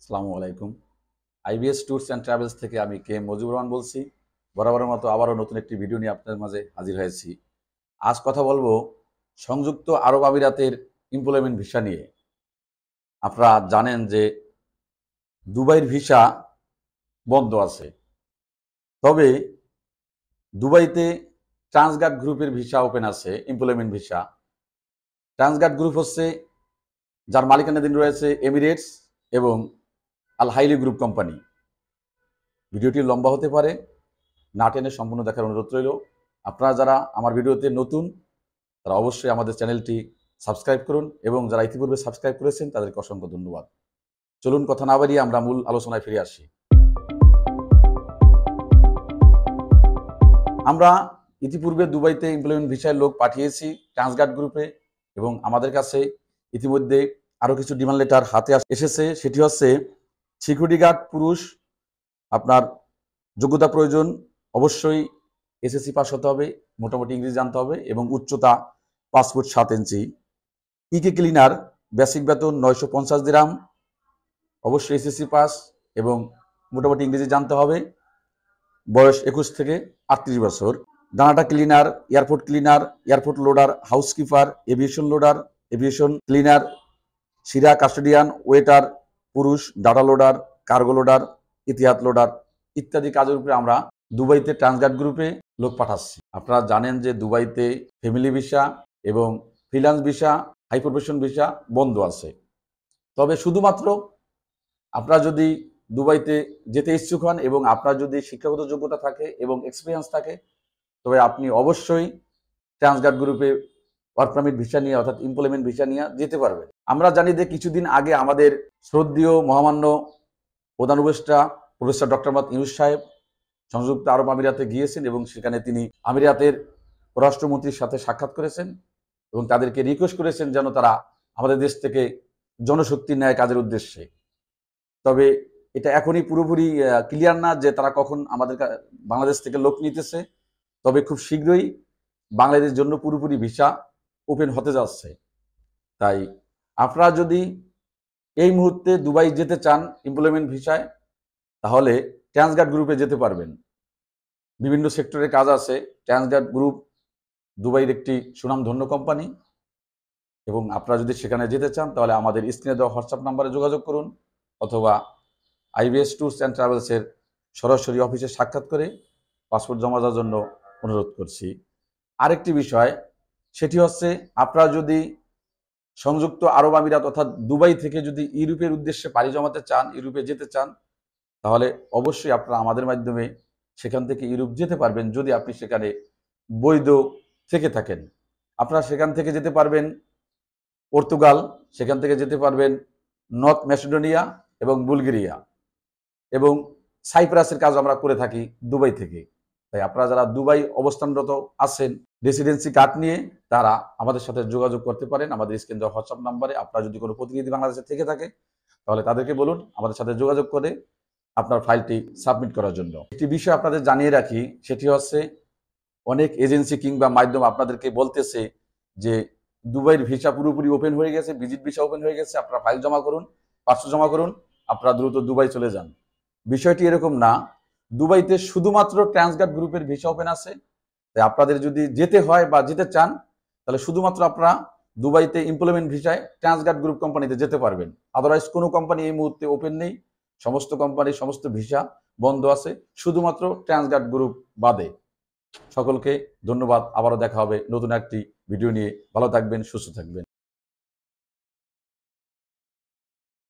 আসসালামু আলাইকুম। IBS tours and travels থেকে আমি কে মজিবুর রহমান বলছি। বরাবরের মতো আবারও নতুন একটি ভিডিও নিয়ে আপনাদের মাঝে হাজির হয়েছি। আজ কথা বলবো সংযুক্ত আরব আমিরাতের এমপ্লয়মেন্ট ভিসা নিয়ে। আপনারা জানেন যে দুবাইয়ের ভিসা বন্ধ আছে। তবে দুবাইতে ট্রান্সগার্ড গ্রুপের ভিসা ওপেন আছে, এমপ্লয়মেন্ট ভিসা। ট্রান্সগার্ড গ্রুপ হচ্ছে যার মালিকানাধীন রয়েছে এমিরেটস এবং আল হাইলি গ্রুপ কোম্পানি। ভিডিওটি লম্বা হতে পারে, না টেনে সম্পূর্ণ দেখার অনুরোধ রইল। আপনারা যারা আমার ভিডিওতে নতুন তারা অবশ্যই আমাদের চ্যানেলটি সাবস্ক্রাইব করুন এবং যারা ইতিপূর্বে সাবস্ক্রাইব করেছেন তাদেরকে অসংখ্য ধন্যবাদ। চলুন কথা না বাড়িয়ে আমরা মূল আলোচনায় ফিরে আসি। আমরা ইতিপূর্বে দুবাইতে এমপ্লয়মেন্ট ভিসায় লোক পাঠিয়েছি ট্রান্সগার্ড গ্রুপে এবং আমাদের কাছে ইতিমধ্যে আরও কিছু ডিমান্ড লেটার হাতে এসেছে। সেটি হচ্ছে সিকিউরিটি গার্ড পুরুষ, আপনার যোগ্যতা প্রয়োজন, অবশ্যই এসএসসি পাস হতে হবে, মোটামুটি ইংরেজি জানতে হবে এবং উচ্চতা 5 ফুট 7 ইঞ্চি। ইকে ক্লিনার বেসিক বেতন 950 দিরহাম, অবশ্যই এসএসসি পাস এবং মোটামুটি ইংরেজি জানতে হবে, বয়স 21 থেকে 38 বছর। ডানাটা cleaner, airport loader, housekeeper, aviation loader, aviation cleaner, সিরা কাস্টোডিয়ান, ওয়েটার পুরুষ, data loader, cargo loader, Etihad loader ইত্যাদি কাজের উপরে আমরা দুবাইতে ট্রান্সগার্ড গ্রুপে লোক পাঠাচ্ছি। আপনারা জানেন যে দুবাইতে ফ্যামিলি ভিসা এবং freelance visa, high profession visa বন্ধ আছে। তবে শুধুমাত্র আপনারা যদি দুবাইতে যেতে ইচ্ছুক হন এবং আপনার যদি শিক্ষাগত যোগ্যতা থাকে এবং এক্সপিরিয়েন্স থাকে, তবে আপনি অবশ্যই ট্রান্সগার্ড গ্রুপে ওয়ার্ক পারমিট ভিসা নিয়ে অর্থাৎ এমপ্লয়মেন্ট ভিসা নিয়ে যেতে পারবেন। আমরা জানি যে কিছুদিন আগে আমাদের শ্রদ্ধেয় মহামান্য প্রধান উপদেষ্টা প্রফেসর ডক্টর মোহাম্মদ ইউনূস সাহেব সংযুক্ত আরব আমিরাতে গিয়েছেন এবং সেখানে তিনি আমিরাতের পররাষ্ট্রমন্ত্রীর সাথে সাক্ষাৎ করেছেন এবং তাদেরকে রিকোয়েস্ট করেছেন যেন তারা আমাদের দেশ থেকে জনশক্তি নেয় কাজের উদ্দেশ্যে। তবে এটা এখনই পুরোপুরি ক্লিয়ার না যে তারা কখন আমাদের বাংলাদেশ থেকে লোক নিতেছে। তবে খুব শীঘ্রই বাংলাদেশের জন্য পুরোপুরি ভিসা ওপেন হতে যাচ্ছে। তাই আপনারা যদি এই মুহূর্তে দুবাই যেতে চান এমপ্লয়মেন্ট ভিসায়, তাহলে ট্রান্সগার্ড গ্রুপে যেতে পারবেন। বিভিন্ন সেক্টরে কাজ আছে। ট্রান্সগার্ড গ্রুপ দুবাইয়ের একটি সুনামধন্য কোম্পানি এবং আপনারা যদি সেখানে যেতে চান তাহলে আমাদের স্ক্রিনে দেওয়া হোয়াটসঅ্যাপ নাম্বারে যোগাযোগ করুন অথবা আইবিএস ট্যুরস অ্যান্ড ট্রাভেলসের সরাসরি অফিসে সাক্ষাৎ করে পাসপোর্ট জমা দেওয়ার জন্য অনুরোধ করছি। আরেকটি বিষয়, সেটি হচ্ছে আপনারা যদি সংযুক্ত আরব আমিরাত অর্থাৎ দুবাই থেকে যদি ইউরোপের উদ্দেশ্যে পাড়ি জমাতে চান, ইউরোপে যেতে চান, তাহলে অবশ্যই আপনারা আমাদের মাধ্যমে সেখান থেকে ইউরোপ যেতে পারবেন যদি আপনি সেখানে বৈধ থেকে থাকেন। আপনারা সেখান থেকে যেতে পারবেন পর্তুগাল, সেখান থেকে যেতে পারবেন নর্থ ম্যাসেডোনিয়া এবং বুলগেরিয়া এবং সাইপ্রাসের কাজ আমরা করে থাকি দুবাই থেকে। তাই আপনারা যারা দুবাই অবস্থানরত আছেন রেসিডেন্সি কার্ড নিয়ে তারা আমাদের সাথে যোগাযোগ করতে পারেন আমাদের স্ক্রিন দেওয়া হোয়াটসঅ্যাপ নাম্বারে। আপনারা যদি কোনো প্রতিনিধি বাংলাদেশে থেকে থাকে তাহলে তাদেরকে বলুন আমাদের সাথে যোগাযোগ করে আপনার ফাইলটি সাবমিট করার জন্য। একটি বিষয় আপনাদের জানিয়ে রাখি, সেটি হচ্ছে অনেক এজেন্সি কিংবা মাধ্যম আপনাদেরকে বলতেছে যে দুবাইয়ের ভিসা পুরোপুরি ওপেন হয়ে গেছে, ভিজিট ভিসা ওপেন হয়ে গেছে, আপনারা ফাইল জমা করুন, পাসপোর্ট জমা করুন, আপনারা দ্রুত দুবাই চলে যান। বিষয়টি এরকম না। দুবাইতে শুধুমাত্র ট্রান্সগার্ড গ্রুপের ভিসা ওপেন আছে। তাই আপনাদের যদি যেতে হয় বা যেতে চান তাহলে শুধুমাত্র আপনারা দুবাইতে এমপ্লয়মেন্ট ভিসায় ট্রান্সগার্ড গ্রুপ কোম্পানিতে যেতে পারবেন। আদারওয়াইজ কোনো কোম্পানি এই মুহূর্তে ওপেন নেই। সমস্ত কোম্পানি সমস্ত ভিসা বন্ধ আছে, শুধুমাত্র ট্রান্সগার্ড গ্রুপ বাদে। সকলকে ধন্যবাদ। আবারও দেখা হবে নতুন একটি ভিডিও নিয়ে। ভালো থাকবেন, সুস্থ থাকবেন।